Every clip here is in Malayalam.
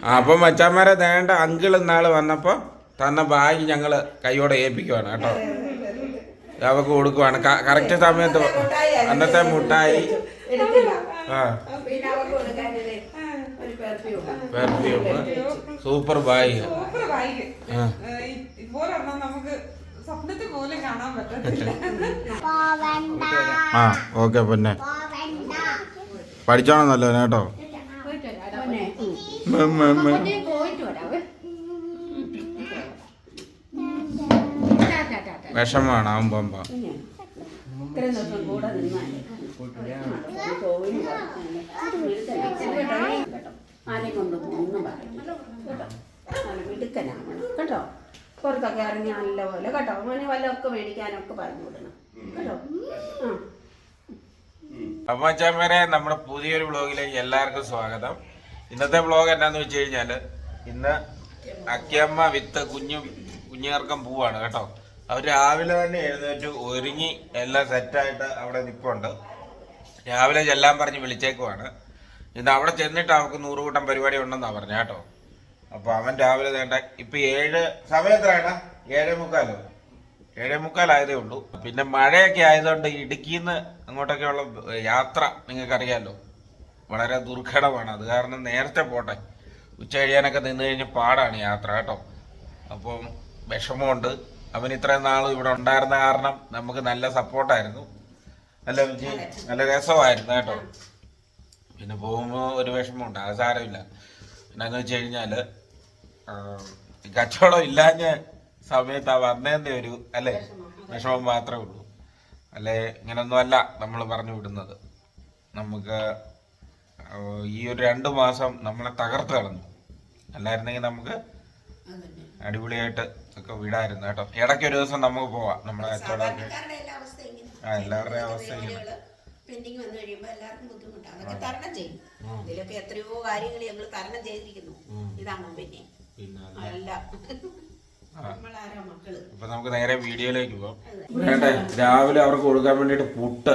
അപ്പം മച്ചാന്മാരെ വേണ്ട അങ്കിൾ ഇന്നാള് വന്നപ്പോൾ തന്ന ബാഗ് ഞങ്ങൾ കൈയോടെ ഏൽപ്പിക്കുവാണ് കേട്ടോ. അവർക്ക് കൊടുക്കുവാണ് കറക്റ്റ് സമയത്ത്. അന്നത്തെ മുട്ടായി, പെർഫ്യൂം, സൂപ്പർ ബാഗ്. ആ ഓക്കെ. പിന്നെ പഠിച്ചോണമെന്നല്ലോ കേട്ടോ. വിഷമാണ് ആവുമ്പോ കേട്ടോ. പുറത്തൊക്കെ ഇറങ്ങി നല്ലപോലെ കേട്ടോ. മോനെ വല്ലതൊക്കെ മേടിക്കാനൊക്കെ പറഞ്ഞു വിടണം കേട്ടോ. അപ്പൊ അച്ഛന്മാരെ, നമ്മുടെ പുതിയൊരു വ്ളോഗിലേക്ക് എല്ലാവർക്കും സ്വാഗതം. ഇന്നത്തെ വ്ളോഗ് എന്നാന്ന് വെച്ച് കഴിഞ്ഞാല്, ഇന്ന് അക്കിയമ്മ വിത്ത് കുഞ്ഞുങ്ങർക്കം പോവാണ് കേട്ടോ. അവർ രാവിലെ തന്നെ എഴുന്നേറ്റ് ഒരുങ്ങി എല്ലാം സെറ്റായിട്ട് അവിടെ നിൽപ്പുണ്ട്. രാവിലെ ചെല്ലാൻ പറഞ്ഞ് വിളിച്ചേക്കുവാണ്. ഇന്ന് അവിടെ ചെന്നിട്ട് അവർക്ക് 100 കൂട്ടം പരിപാടി ഉണ്ടെന്നാണ് പറഞ്ഞ കേട്ടോ. അപ്പൊ അവൻ രാവിലെ വേണ്ട ഇപ്പൊ 7 സമയത്താണ് 7:45. 7:45 ആയതേ ഉള്ളൂ. പിന്നെ മഴയൊക്കെ ആയതുകൊണ്ട് ഇടുക്കിന്ന് അങ്ങോട്ടൊക്കെയുള്ള യാത്ര നിങ്ങൾക്കറിയാമല്ലോ, വളരെ ദുർഘടമാണ്. അത് കാരണം നേരത്തെ പോട്ടെ. ഉച്ച കഴിയാനൊക്കെ നിന്ന് കഴിഞ്ഞ് പാടാണ് യാത്ര കേട്ടോ. അപ്പം വിഷമമുണ്ട്. അവൻ ഇത്രയും നാൾ ഇവിടെ ഉണ്ടായിരുന്ന കാരണം നമുക്ക് നല്ല സപ്പോർട്ടായിരുന്നു, നല്ല രസമായിരുന്നു കേട്ടോ. പിന്നെ പോകുമ്പോൾ ഒരു വിഷമമുണ്ട്, അത് സാരമില്ല. എന്നാന്ന് വെച്ച് കഴിഞ്ഞാൽ കച്ചവടം ഇല്ലാഞ്ഞ സമയത്ത് വന്നതിൻ്റെ ഒരു അല്ലേ വിഷമം മാത്രമേ ഉള്ളൂ. അല്ലേ ഇങ്ങനൊന്നും അല്ല നമ്മൾ പറഞ്ഞു വിടുന്നത്. നമുക്ക് ഈ ഒരു 2 മാസം നമ്മളെ തകർത്ത് കളഞ്ഞു. അല്ലായിരുന്നെങ്കിൽ നമുക്ക് അടിപൊളിയായിട്ട് ഒക്കെ വിടായിരുന്നു കേട്ടോ. ഇടയ്ക്ക് ഒരു ദിവസം നമുക്ക് പോവാം. നമ്മുടെ കച്ചവടമൊക്കെ എല്ലാവരുടെയും അവസ്ഥ പെൻഡിങ് വന്നു കഴിയുമ്പോൾ എല്ലാവർക്കും ബുദ്ധിമുട്ടാണ്. അതൊക്കെ തരണം ചെയ്യും. ഇതിലൊക്കെ എത്രയോ കാര്യങ്ങൾ ഞങ്ങൾ തരണം ചെയ്തിരിക്കുന്നു. ഇതാണ് പിന്നെ അല്ല നമ്മളാരാ മക്കള്. അപ്പൊ നമുക്ക് നേരെ വീഡിയോയിലേക്ക് പോവാം. വേണ്ടേ, രാവിലെ അവർക്ക് കൊടുക്കാൻ വേണ്ടിട്ട് പുട്ട്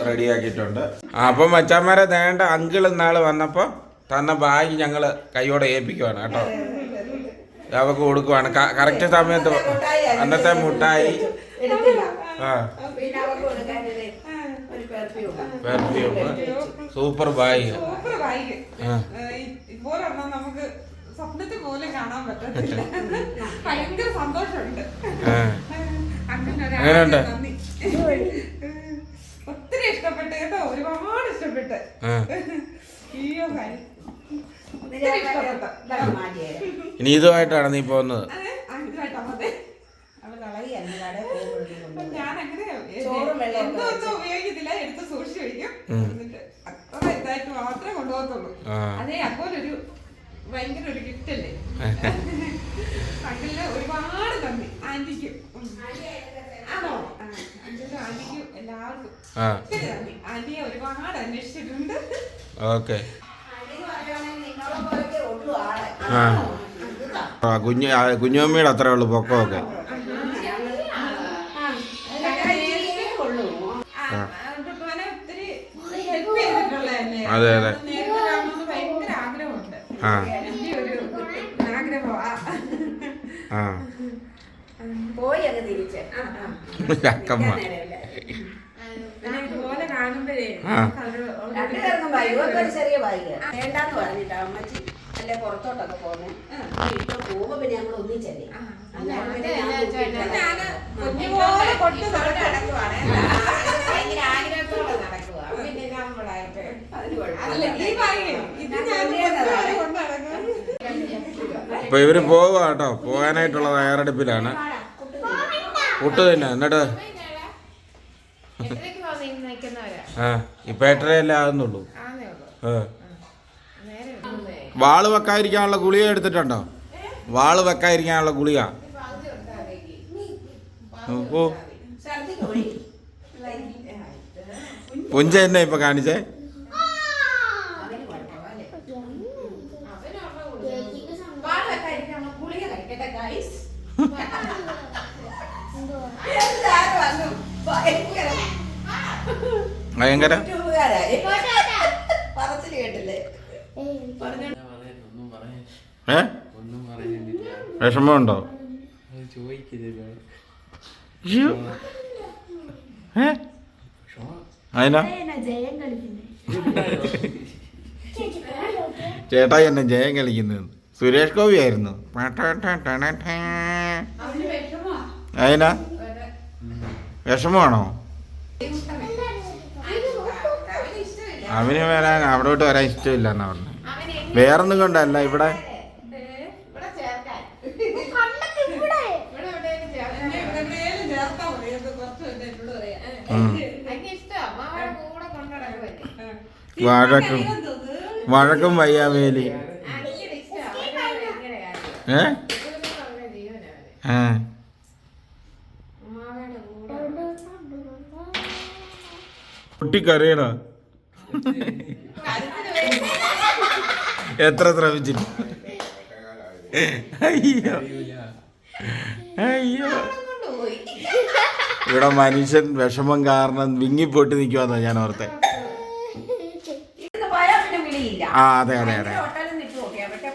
റെഡിയാക്കിയിട്ടുണ്ട്. അപ്പം മച്ചാന്മാരെ വേണ്ട അങ്കിൾ ഇന്നാള് വന്നപ്പോ തന്ന ബാഗ് ഞങ്ങള് കൈയോടെ ഏൽപ്പിക്കുവാണ് കേട്ടോ. അവർക്ക് കൊടുക്കുവാണ് കറക്റ്റ് സമയത്ത്. അന്നത്തെ മുട്ടായി, പെർഫ്യൂം, സൂപ്പർ ബാഗ്. നമുക്ക് സ്വപ്നത്തിൽ പോലും കാണാൻ പറ്റത്തില്ല. ഭയങ്കര സന്തോഷമുണ്ട്. എങ്ങനെയുണ്ട്? ഒത്തിരി ഇഷ്ടപ്പെട്ട് കേട്ടോ, ഒരുപാട് ഇഷ്ടപ്പെട്ട്. ഇനി ഇതുമായിട്ടാണ് നീ പോകുന്നത്? ഞാൻ അങ്ങനെ ഒന്നും ഉപയോഗിക്കത്തില്ല, എടുത്ത് സൂക്ഷിച്ചു വയ്ക്കും. എന്നിട്ട് അത്ര ഇതായിട്ട് മാത്രമേ കൊണ്ടുപോകത്തുള്ളൂ. അതേ അപ്പോലൊരു ഭയങ്കര ഒരു ഗിഫ്റ്റ് അല്ലേ. അങ്കിളിന് ഒരുപാട് നന്ദി. ആന്റിക്കും ആണോ, അങ്കിളും ആന്റിക്കും എല്ലാവർക്കും ഒത്തിരി നന്ദി. ആന്റിയെ ഒരുപാട് അന്വേഷിച്ചിട്ടുണ്ട്. ഓക്കെ. കുഞ്ഞമ്മയുടെ അത്രേ ഉള്ളു പൊക്കമൊക്കെ. അതെ അതെ. ഭയങ്കര ആഗ്രഹമുണ്ട്. പോയി അങ്ങ് തിരിച്ച് ഇതുപോലെ കാണുമ്പോഴേ ഒരു ചെറിയ ബാഗ് വേണ്ടാന്ന് പറഞ്ഞിട്ടാ അമ്മച്ചി അല്ലെ പുറത്തോട്ടൊക്കെ പോകുന്നത്. ഇപ്പൊ പോകുമ്പോ പിന്നെ ഞങ്ങൾ ഒന്നിച്ചല്ലേ. കുഞ്ഞുപോലെ കൊണ്ട് നടക്കുവാണ്. ഭയങ്കര ആഗ്രഹത്തോടെ നടക്കുക. പിന്നെ നമ്മളായിട്ട് അതിന് ഇപ്പൊ ഇവര് പോവുക കേട്ടോ. പോകാനായിട്ടുള്ള തയ്യാറെടുപ്പിലാണ്. പുട്ട് തന്നെ. എന്നിട്ട് ഇപ്പൊ 8:30 ആകുന്നുള്ളൂ. വാള് വെക്കാതിരിക്കാനുള്ള ഗുളിക എടുത്തിട്ടുണ്ടോ? വാള് വെക്കാതിരിക്കാനുള്ള ഗുളിക. ഓ പുഞ്ച തന്നെ ഇപ്പൊ കാണിച്ചേ. ഭയങ്കര ഏ വിഷമമുണ്ടോ? അയ്യോ. ഏ അതിനാ ചേട്ടായി എന്നെ ജയം കളിക്കുന്നത്. സുരേഷ് ഗോപി ആയിരുന്നു. അതിനാ വിഷമമാണോ? അവന് വരാൻ അവിടോട്ട് വരാൻ ഇഷ്ടമില്ല എന്നാ പറഞ്ഞു. വേറൊന്നും കൊണ്ടല്ല ഇവിടെ വഴക്കും വയ്യാവേലി. കുട്ടിക്കറിയണ എത്ര ശ്രമിച്ചിട്ട്. അയ്യോ അയ്യോ ഇവിടെ മനുഷ്യൻ വിഷമം കാരണം വിങ്ങിപ്പോട്ട് നിൽക്കുവാന്നാ ഞാൻ ഓർത്തെ. ആ അതെ അതെ അതെ.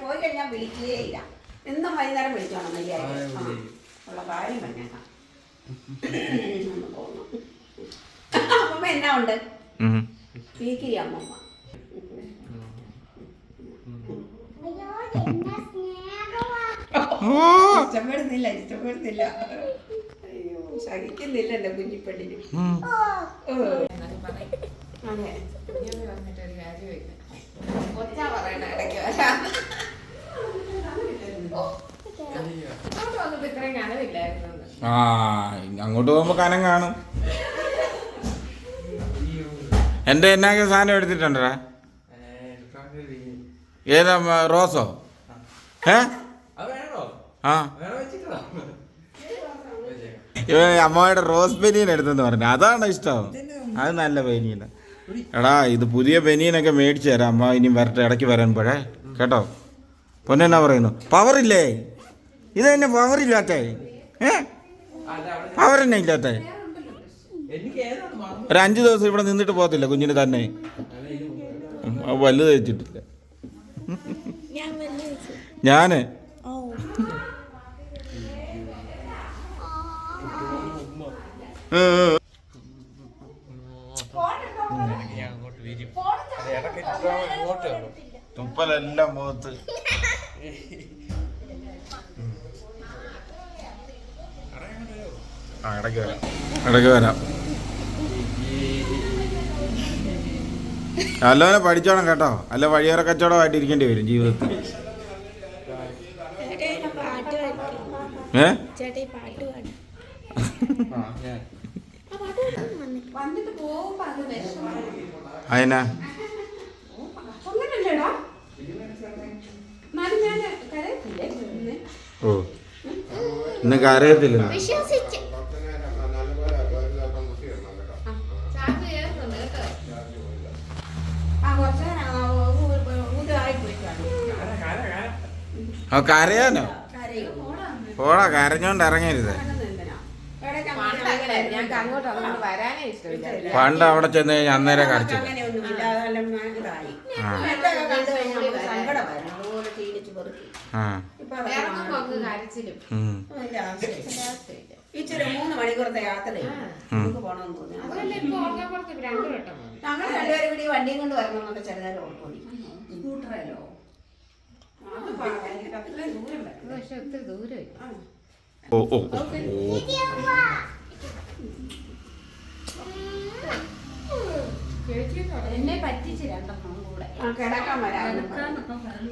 പോയി കഴിഞ്ഞാൽ വിളിക്കുകയേ ഇല്ല. എന്നും വൈകുന്നേരം വിളിച്ചോണം ഉള്ള കാര്യം പറഞ്ഞേക്കാം. അമ്മ എന്നാ ഉണ്ട്? വീക്കിരി അമ്മമ്മ ഇഷ്ടപ്പെടുന്നില്ല ഇഷ്ടപ്പെടുന്നില്ല. അയ്യോ സഹിക്കുന്നില്ല എന്റെ കുഞ്ഞിപ്പെണ്ണിന്. അതെ ഒച്ചാ പറയണ ഇടയ്ക്ക് വരാം. ഇത്രയും കനവില്ലായിരുന്നു. ആ അങ്ങോട്ട് പോകുമ്പോ കനം കാണും. എന്റെ എന്നാക്കെ സാധനം എടുത്തിട്ടുണ്ടടാ? ഏതാ റോസോ? ഏ ആ അമ്മയുടെ റോസ് ബനിയൻ എടുത്തെന്ന് പറഞ്ഞു. അതാണ് ഇഷ്ടം. അത് നല്ല ബനിയന. എടാ ഇത് പുതിയ ബനിയനൊക്കെ മേടിച്ചു തരാം അമ്മ. ഇനി വരട്ടെ ഇടയ്ക്ക് വരാൻപോഴേ കേട്ടോ. പൊന്നെന്നാ പറയുന്നു? പവറില്ലേ? ഇത് തന്നെ പവറില്ലാത്ത? പവർ തന്നെ ഇല്ലാത്ത? ഒരു 5 ദിവസം ഇവിടെ നിന്നിട്ട് പോകത്തില്ല കുഞ്ഞിന് തന്നെ. വലുത് വെച്ചിട്ടില്ല ഞാന്. തുപ്പലെല്ലാം മുഖത്ത്. ആ ഇടയ്ക്ക് വരാം ഇടയ്ക്ക് വരാം. നല്ലപോലെ പഠിച്ചോണം കേട്ടോ. അല്ല വഴിയേറെ കച്ചവടമായിട്ട് ഇരിക്കേണ്ടി വരും ജീവിതത്തിൽ. അതിനാ ഓ ഇന്ന് കരയത്തില്ല. കരയാനോ? പോടാ കരഞ്ഞോണ്ട് ഇറങ്ങരുത്. പണ്ട് അവിടെ ചെന്ന് കഴിഞ്ഞാൽ അന്നേരം കരച്ചില്ല. ഇച്ചിരി 3 മണിക്കൂറത്തെ യാത്രയും നമുക്ക് പോകണമെന്ന് തോന്നി. ഞങ്ങൾ രണ്ടുപേരും കൂടി വണ്ടിയും കൊണ്ട് വരണം എന്നൊക്കെ ചെറുതായിട്ട് ഓർമ്മ. സ്കൂട്ടറല്ലോ ഒത്തിരി ദൂരം. ഓ ഓ എന്നെ പറ്റിച്ച് രണ്ടെണ്ണം കൂടെ കിടക്കാൻ വരാം.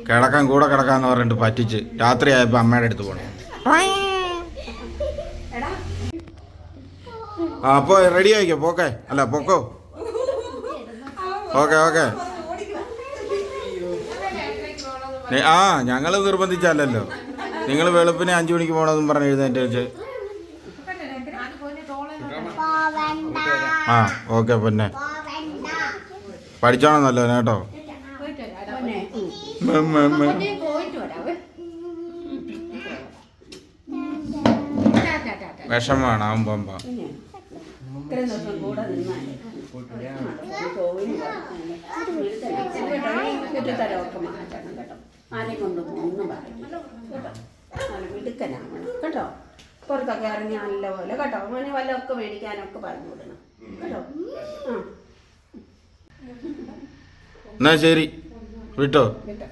കിടക്കാൻ കൂടെ കിടക്കാന്ന് പറഞ്ഞിട്ട് പറ്റിച്ച് രാത്രി ആയപ്പോ അമ്മയുടെ അടുത്ത് പോണം. ആ അപ്പൊ റെഡി ആയിക്കോ. പോക്കെ അല്ല പൊക്കോ. Okay okay. ആ ഞങ്ങൾ നിർബന്ധിച്ചല്ലോ. നിങ്ങൾ വെളുപ്പിനെ 5 മണിക്ക് പോകണമെന്നും പറഞ്ഞ് എഴുന്നേറ്റ് വെച്ച്. ആ ഓക്കെ പിന്നെ പഠിച്ചോണം നല്ലോ കേട്ടോ. വിഷമാണ് അവൻ പോകുമ്പോ. ആനെ കൊണ്ടുപോകും ഒന്നും പറയില്ല കേട്ടോ. നല്ല മിടുക്കനാവണം കേട്ടോ. പുറത്തൊക്കെ ഇറങ്ങി നല്ലപോലെ കേട്ടോ. അവന് വല്ലതൊക്കെ മേടിക്കാനൊക്കെ പറഞ്ഞു വിടണം കേട്ടോ. ആ എന്നാ ശരി വിട്ടോ. കേട്ടോ.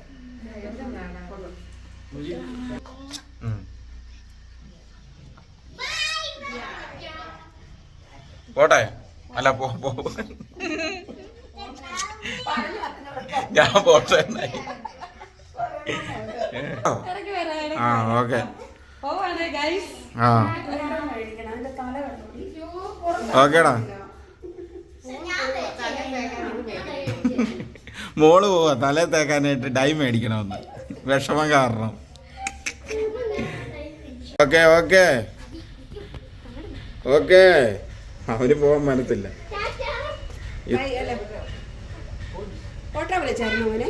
പോട്ടെ അല്ല ഞാൻ പോട്ടെ. ആ ഓക്കെ ആ ഓക്കേടാ. മോള് പോവാ തലേ തേക്കാനായിട്ട് ഡൈ മേടിക്കണമെന്ന് വിഷമം കാരണം. Okay okay okay. അവന് പോവാൻ മനത്തില്ല. ഓട്ടോ വിളിച്ചായിരുന്നു അവനെ.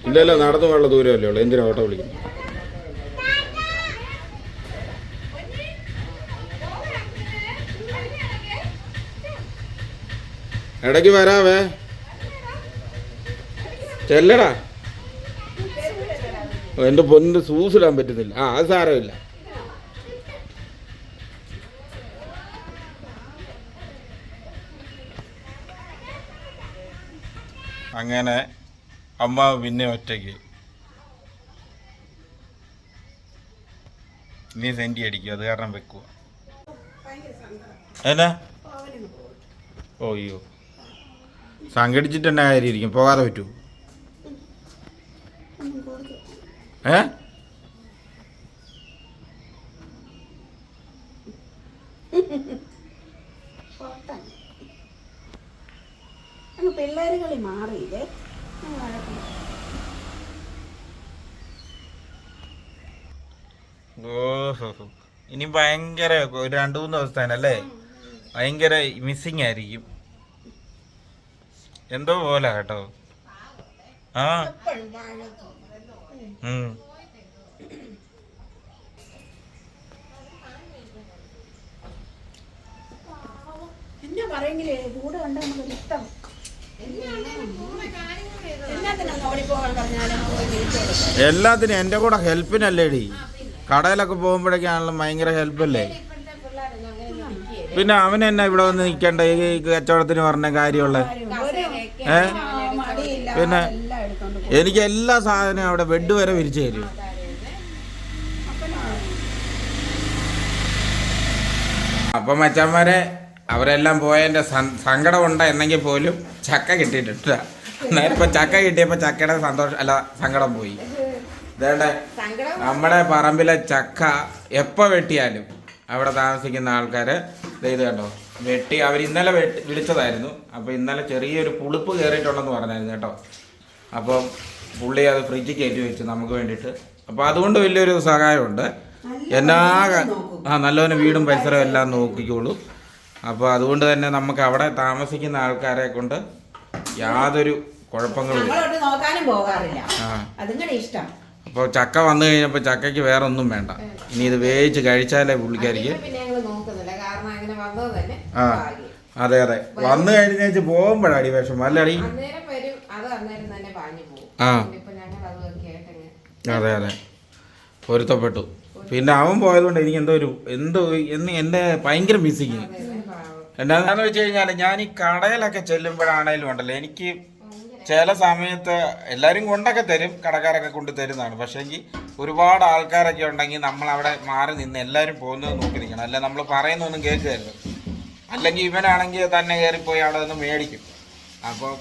ഇല്ലല്ലോ നടന്നു പോയുള്ള ദൂരമല്ലേ ഉള്ളൂ. എന്തിനാ ഓട്ടോ വിളിക്കുന്നു? ഇടയ്ക്ക് വരാവേ. ചെല്ലടാ. എൻ്റെ പൊന്നിന് സൂസിടാൻ പറ്റുന്നില്ല. ആ അത് സാരമില്ല. അങ്ങനെ അമ്മ പിന്നെ ഒറ്റയ്ക്ക്. നീ സെൻറ്റി അടിക്കും, അത് കാരണം വെക്കുക. എന്നാ ഓ അയ്യോ സംഘടിച്ചിട്ട് തന്നെ കാര്യം ഇരിക്കും. പോകാതെ പറ്റുമോ? ഏ പിള്ളേര് കളി മാറിയില്ലേ? ഓഹോ ഇനി ഭയങ്കര ഒരു 2-3 ദിവസത്തേനല്ലേ ഭയങ്കര മിസ്സിങ് ആയിരിക്കും. എന്തോ പോലെ കേട്ടോ. ആ എന്നാ പറയെങ്കിലേ കൂടെ കണ്ട നമുക്കൊരു ഇഷ്ടം. എല്ലാത്തിനും എൻ്റെ കൂടെ ഹെൽപ്പിനല്ലേടി. കടയിലൊക്കെ പോകുമ്പോഴേക്കാണല്ലോ ഭയങ്കര ഹെൽപ്പല്ലേ. പിന്നെ അവൻ എന്നാ ഇവിടെ വന്ന് നിൽക്കേണ്ട ഈ കച്ചവടത്തിന് പറഞ്ഞ കാര്യമുള്ള. പിന്നെ എനിക്ക് എല്ലാ സാധനവും അവിടെ ബെഡ് വരെ വിരിച്ചു തരും. അപ്പം മച്ചന്മാരെ അവരെല്ലാം പോയതിൻ്റെ സങ്കടം ഉണ്ട് എന്നെങ്കിൽ പോലും ചക്ക കിട്ടിയിട്ടുണ്ട്. അന്നേരം ഇപ്പം ചക്ക കിട്ടിയപ്പോൾ ചക്കയുടെ സന്തോഷം അല്ല സങ്കടം പോയി. ഇതേടെ നമ്മുടെ പറമ്പിലെ ചക്ക എപ്പോൾ വെട്ടിയാലും അവിടെ താമസിക്കുന്ന ആൾക്കാർ ഇത് കണ്ടോ വെട്ടി അവർ ഇന്നലെ വിളിച്ചതായിരുന്നു. അപ്പോൾ ഇന്നലെ ചെറിയൊരു പുളിപ്പ് കയറിയിട്ടുണ്ടെന്ന് പറഞ്ഞായിരുന്നു കേട്ടോ. അപ്പം പുള്ളി അത് ഫ്രിഡ്ജിൽ കയറ്റി വെച്ചു നമുക്ക് വേണ്ടിയിട്ട്. അപ്പോൾ അതുകൊണ്ട് വലിയൊരു സഹായമുണ്ട്. എല്ലാ നല്ലവന് വീടും പരിസരവും എല്ലാം നോക്കിക്കോളൂ. അപ്പോൾ അതുകൊണ്ട് തന്നെ നമുക്ക് അവിടെ താമസിക്കുന്ന ആൾക്കാരെ കൊണ്ട് യാതൊരു കുഴപ്പങ്ങളും നോക്കാനും പോകാറില്ല. അതുങ്ങളുടെ ഇഷ്ടം. അപ്പോൾ ചക്ക വന്നു കഴിഞ്ഞപ്പോൾ ചക്കയ്ക്ക് വേറെ ഒന്നും വേണ്ട. ഇനി ഇത് വേവിച്ച് കഴിച്ചാലേ പുള്ളിക്കാരിക്ക്. ആ അതെ അതെ വന്നു കഴിഞ്ഞേച്ച് പോകുമ്പോഴാടി വിഷമം അല്ലടി. ആ അതെ അതെ പൊരുത്തപ്പെട്ടു. പിന്നെ അവൻ പോയതുകൊണ്ട് എനിക്ക് എന്തോ എന്നെ ഭയങ്കര മിസ്സിങ്. എന്താണെന്ന് വെച്ച് കഴിഞ്ഞാൽ ഞാൻ ഈ കടയിലൊക്കെ ചെല്ലുമ്പോഴാണേലും ഉണ്ടല്ലോ എനിക്ക് ചില സമയത്ത് എല്ലാവരും കൊണ്ടൊക്കെ തരും, കടക്കാരൊക്കെ കൊണ്ട് തരുന്നതാണ്. പക്ഷേ എങ്കിൽ ഒരുപാട് ആൾക്കാരൊക്കെ ഉണ്ടെങ്കിൽ നമ്മളവിടെ മാറി നിന്ന് എല്ലാവരും പോകുന്നത് നോക്കി നിൽക്കണം. അല്ല നമ്മൾ പറയുന്നൊന്നും കേൾക്കുകയല്ലോ. അല്ലെങ്കിൽ ഇവനാണെങ്കിൽ തന്നെ കയറിപ്പോയി അവിടെ നിന്ന് മേടിക്കും. അപ്പോൾ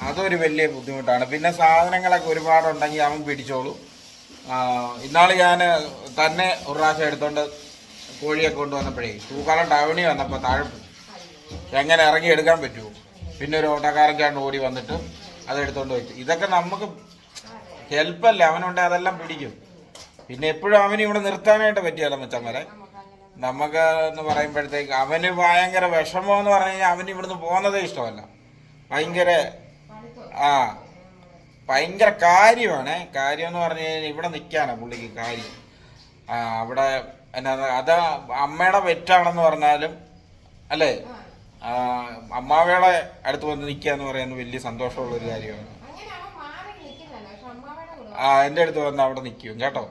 അതൊരു വലിയ ബുദ്ധിമുട്ടാണ്. പിന്നെ സാധനങ്ങളൊക്കെ ഒരുപാടുണ്ടെങ്കിൽ അവൻ പിടിച്ചോളൂ. ഇന്നാൾ ഞാൻ തന്നെ ഒരു പ്രാവശ്യം എടുത്തോണ്ട് കോഴിയൊക്കെ കൊണ്ടുവന്നപ്പോഴേ തൂക്കാലം ടൗണിൽ വന്നപ്പോൾ താഴെ എങ്ങനെ ഇറങ്ങി എടുക്കാൻ പറ്റുമോ? പിന്നെ ഒരു ഓട്ടോക്കാരൊക്കെയാണ് ഓടി വന്നിട്ട് അതെടുത്തോണ്ട് വെച്ചു. ഇതൊക്കെ നമുക്ക് ഹെൽപ്പല്ലേ. അവനുണ്ടെ അതെല്ലാം പിടിക്കും. പിന്നെ എപ്പോഴും അവന് ഇവിടെ നിർത്താനായിട്ട് പറ്റിയല്ലോ മച്ചന്മാരെ. നമുക്ക് എന്ന് പറയുമ്പോഴത്തേക്ക് അവന് ഭയങ്കര വിഷമം എന്ന് പറഞ്ഞു കഴിഞ്ഞാൽ അവന് ഇവിടുന്ന് പോകുന്നതേ ഇഷ്ടമല്ല. ഭയങ്കര കാര്യമാണ്. കാര്യം എന്ന് പറഞ്ഞു കഴിഞ്ഞാൽ ഇവിടെ നിൽക്കാനാണ് പുള്ളിക്ക് കാര്യം. അവിടെ എന്നാ അത് അമ്മയുടെ വെറ്റാണെന്ന് പറഞ്ഞാലും അല്ലേ അമ്മാവയുടെ അടുത്ത് വന്ന് നിൽക്കുക എന്ന് പറയുന്നത് വലിയ സന്തോഷമുള്ളൊരു കാര്യമാണ്. എൻ്റെ അടുത്ത് വന്ന് അവിടെ നിൽക്കും കേട്ടോ.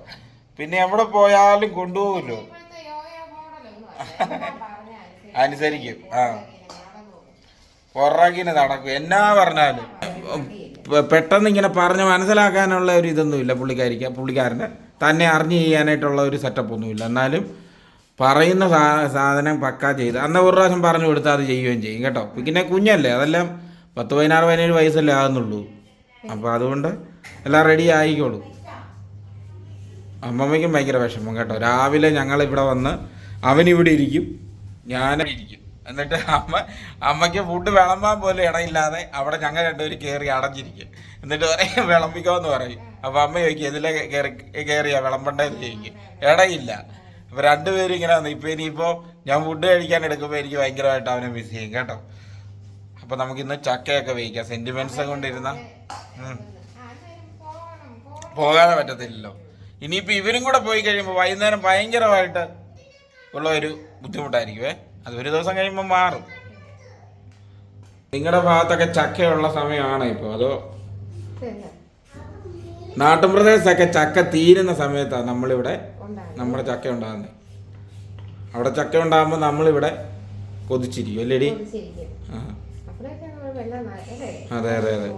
പിന്നെ എവിടെ പോയാലും കൊണ്ടുപോകുമല്ലോ, അനുസരിക്കും. പുറകിന് നടക്കും. എന്നാ പറഞ്ഞാലും പെട്ടെന്ന് ഇങ്ങനെ പറഞ്ഞ് മനസ്സിലാക്കാനുള്ള ഒരു ഇതൊന്നുമില്ല പുള്ളിക്കാരന് തന്നെ അറിഞ്ഞ് ചെയ്യാനായിട്ടുള്ള ഒരു സെറ്റപ്പ് ഒന്നുമില്ല. എന്നാലും പറയുന്ന സാധനം പക്കാ ചെയ്ത് അന്ന് ഒരു പ്രാവശ്യം പറഞ്ഞു കൊടുത്താൽ അത് ചെയ്യുകയും ചെയ്യും കേട്ടോ. പിന്നെ കുഞ്ഞല്ലേ, അതെല്ലാം 16-17 വയസ്സല്ലേ ആകുന്നുള്ളൂ. അപ്പോൾ അതുകൊണ്ട് എല്ലാം റെഡി ആയിക്കോളൂ. അമ്മമ്മയ്ക്കും ഭയങ്കര വിഷമം കേട്ടോ. രാവിലെ ഞങ്ങൾ ഇവിടെ വന്ന് അവനിവിടെ ഇരിക്കും, ഞാനിവിടെ ഇരിക്കും. എന്നിട്ട് അമ്മയ്ക്ക് ഫുഡ് വിളമ്പാൻ പോലും ഇടയില്ലാതെ അവിടെ ഞങ്ങൾ രണ്ടുപേരും കയറി അടഞ്ഞിരിക്കും. എന്നിട്ട് പറയും വിളമ്പിക്കോന്ന് പറയും. അപ്പോൾ അമ്മ ചോദിക്കും ഇതിലെ കയറിയാ വിളമ്പണ്ടേന്ന് ചോദിക്കും. ഇടയില്ല. അപ്പോൾ രണ്ടുപേരും ഇങ്ങനെ വന്നു. ഇപ്പോൾ ഇനിയിപ്പോൾ ഞാൻ ഫുഡ് കഴിക്കാൻ എടുക്കുമ്പോൾ എനിക്ക് ഭയങ്കരമായിട്ട് അവനെ മിസ് ചെയ്യും കേട്ടോ. അപ്പോൾ നമുക്കിന്ന് ചക്കയൊക്കെ വേവിക്കാം. സെൻറ്റിമെൻറ്റ്സ് കൊണ്ടിരുന്ന പോകാതെ പറ്റത്തില്ലല്ലോ. ഇനിയിപ്പോൾ ഇവരും കൂടെ പോയി കഴിയുമ്പോൾ വൈകുന്നേരം ഭയങ്കരമായിട്ട് ഉള്ള ഒരു ബുദ്ധിമുട്ടായിരിക്കുമേ. അത് ഒരു ദിവസം കഴിയുമ്പോൾ മാറും. നിങ്ങളുടെ ഭാഗത്തൊക്കെ ചക്കയുള്ള സമയമാണ് ഇപ്പോൾ, അതോ നാട്ടുപ്രദേശത്തൊക്കെ ചക്ക തീരുന്ന സമയത്താണ് നമ്മളിവിടെ നമ്മുടെ ചക്ക ഉണ്ടാകുന്നത്. അവിടെ ചക്ക ഉണ്ടാകുമ്പോൾ നമ്മളിവിടെ കൊതിച്ചിരിക്കും അല്ലേടി? അതെ അതെ അതെ.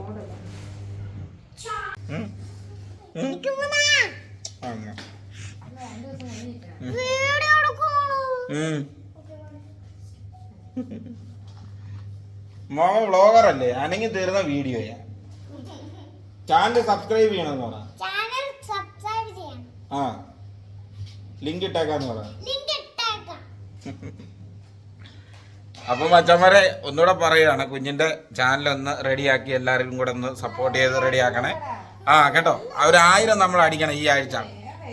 മോൻ വ്ളോഗർ അല്ലേ, അനങ്ങി തീർന്ന വീഡിയോയാ. ചാനൽ സബ്സ്ക്രൈബ് ചെയ്യണമെന്ന് പറ. ആ ലിങ്ക് ഇട്ടേക്കാന്ന് പറ. അപ്പൊ മച്ചന്മാരെ ഒന്നുകൂടെ പറയുകയാണ്, കുഞ്ഞിന്റെ ചാനൽ ഒന്ന് റെഡിയാക്കി എല്ലാവരും കൂടെ ഒന്ന് സപ്പോർട്ട് ചെയ്ത് റെഡിയാക്കണേ. കേട്ടോ. 1000 നമ്മൾ അടിക്കണം ഈ ആഴ്ച.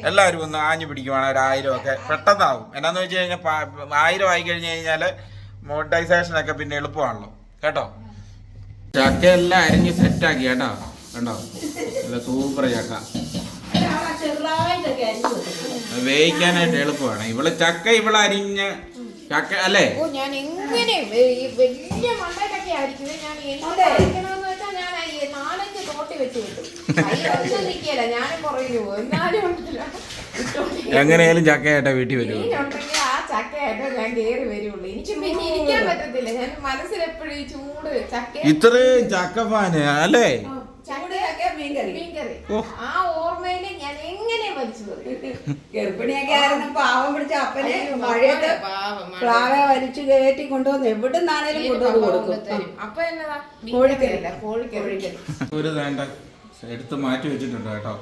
എല്ലാവരും ഒന്ന് ആഞ്ഞു പിടിക്കുവാണ്. 1000 ഒക്കെ പെട്ടെന്നാവും. എന്നാന്ന് വെച്ച് കഴിഞ്ഞാൽ 1000 ആയി കഴിഞ്ഞ് കഴിഞ്ഞാൽ മോണിറ്റൈസേഷനൊക്കെ പിന്നെ എളുപ്പമാണല്ലോ കേട്ടോ. ചക്ക എല്ലാം അരിഞ്ഞ് സെറ്റാക്കി കേട്ടോ. കണ്ടോ, നല്ല സൂപ്പർ ചക്ക. വേവിക്കാനായിട്ട് എളുപ്പമാണ്. ഇവള് ചക്ക അരിഞ്ഞ് ചക്ക അല്ലേ. ഞാൻ എങ്ങനെ വലിയ മണ്ടയിലൊക്കെ ആയിരിക്കും. ഞാൻ എനിക്കണമെന്ന് വെച്ചാൽ ഞാൻ 4-5 തോട്ടി വെച്ച് കിട്ടും. നിൽക്കില്ല, ഞാനും പുറകിൽ പോകും. എന്നാലും എങ്ങനെയാലും ചക്കയായിട്ടാ വീട്ടിൽ വരും. ഉണ്ടെങ്കിൽ ആ ചക്കയായിട്ടാ ഞാൻ കയറി വരുള്ളൂ. എനിക്ക് പിന്നെ ഇരിക്കാൻ പറ്റത്തില്ല. ഞാൻ മനസ്സിലെപ്പോഴും ഈ ചൂട് ചക്ക ഇത്രയും ചക്കപ്പാന് അല്ലേ. ആ ഓർമ്മയില് ഞാൻ എങ്ങനെ വലിച്ചു ഗർഭിണിയൊക്കെ ആയിരുന്നു പാവം പിടിച്ച അപ്പനെ മഴയത്ത് പ്ലാവെ വലിച്ചു കയറ്റി കൊണ്ടുവന്ന് എവിടുന്നാണേലും കൊണ്ടുവന്ന് കൊടുക്കും. അപ്പൊ എന്നതാ കോഴിക്കറില്ല, കോഴിക്കറി ഒരു വേണ്ട എടുത്ത് മാറ്റി വെച്ചിട്ടുണ്ട് കേട്ടോ.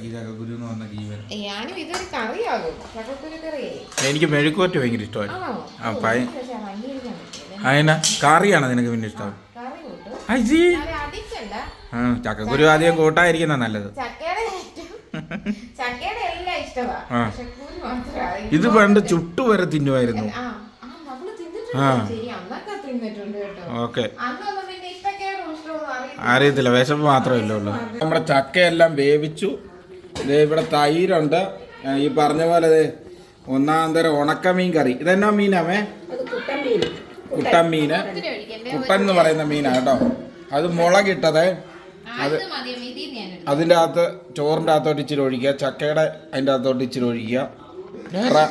ഈ ചക്കക്കുരു എന്ന് പറഞ്ഞ ജീവൻ. ഞാനും ഇതൊരു കറിയാകും, ചക്കക്കുരു കറി. എനിക്ക് മെഴുക്കുവരട്ടി ഭയങ്കര ഇഷ്ടമാണ്. അതിനാ കറിയാണ് നിനക്ക് പിന്നെ ഇഷ്ടം? ചക്കക്കുരു ആദ്യം കൂട്ടായിരിക്കുന്ന നല്ലത്. ഇത് പണ്ട് ചുട്ടു വരെ തിന്നുമായിരുന്നു. ഓക്കെ, അറിയത്തില്ല, വിശപ്പ് മാത്രമല്ലേ ഉള്ളൂ. നമ്മുടെ ചക്കയെല്ലാം വേവിച്ചു. ഇവിടെ തൈരുണ്ട്. ഈ പറഞ്ഞ പോലെ 1-ാം തരം ഉണക്കമീൻ കറി. ഇതെന്നാ മീനാമേ? കുട്ടൻ മീന്, കുട്ടൻ എന്ന് പറയുന്ന മീനാ കേട്ടോ. അത് മുളകിട്ടത്. അത് അതിൻ്റെ അകത്ത് ചോറിൻ്റെ അകത്തോട്ട് ഇച്ചിരി ഒഴിക്കുക, ചക്കയുടെ അതിൻ്റെ അകത്തോട്ട് ഇച്ചിരി ഒഴിക്കുക. വേറെ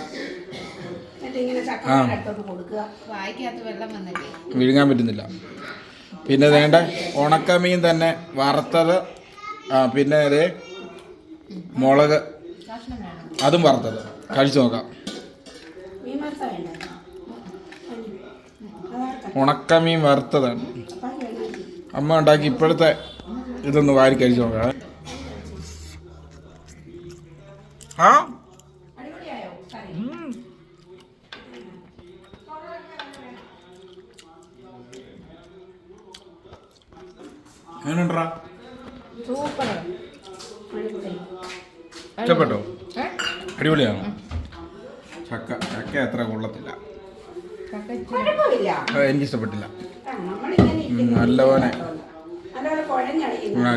വിഴുങ്ങാൻ പറ്റുന്നില്ല. പിന്നെ വേണ്ട ഉണക്കമീൻ തന്നെ വറുത്തത്. പിന്നെ അതേ മുളക് അതും വറുത്തത്. കഴിച്ചു നോക്കാം. ഉണക്കമീൻ വറുത്തതാണ് അമ്മ ഉണ്ടാക്കി. ഇപ്പോഴത്തെ ഇതൊന്ന് വാരി കഴിച്ചു നോക്കാം. എങ്ങനെയുണ്ടാ? ഇഷ്ടപ്പെട്ടോ? അടിപൊളിയാണോ? ചക്ക അത്ര കൊള്ളത്തില്ല, എനിക്കിഷ്ടപ്പെട്ടില്ല. നല്ലപോലെ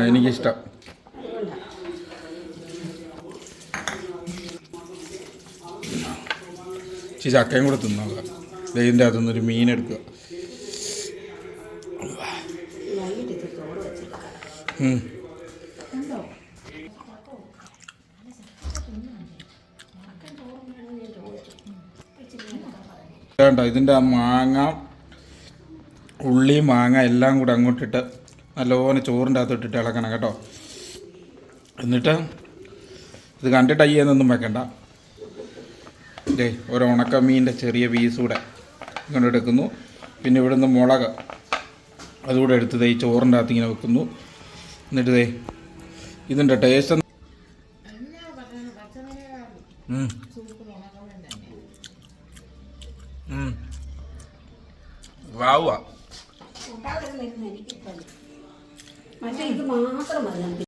എനിക്കിഷ്ടം. ചക്കയും കൂടെ തിന്നോക്കാം. ഇതിൻ്റെ അകത്തുനിന്നൊരു മീൻ എടുക്കുക. വേണ്ട ഇതിൻ്റെ മാങ്ങ ഉള്ളി മാങ്ങ എല്ലാം കൂടെ അങ്ങോട്ടിട്ട് നല്ലപോലെ ചോറിൻ്റെ അകത്ത് ഇട്ടിട്ട് ഇളക്കണം കേട്ടോ. എന്നിട്ട് ഇത് കണ്ടിട്ട് അയ്യെന്നൊന്നും വെക്കണ്ട. ഇതേ ഒരു ഉണക്കമീൻ്റെ ചെറിയ പീസ് കൂടെ ഇങ്ങോട്ട് എടുക്കുന്നു. പിന്നെ ഇവിടുന്ന് മുളക് അതുകൂടെ എടുത്ത് ഈ ചോറിൻ്റെ അകത്ത് ഇങ്ങനെ വെക്കുന്നു. എന്നിട്ട് ഇതിൻ്റെ ടേസ്റ്റ് വാവുക. മറ്റേ ഇത് മാത്രം മതി.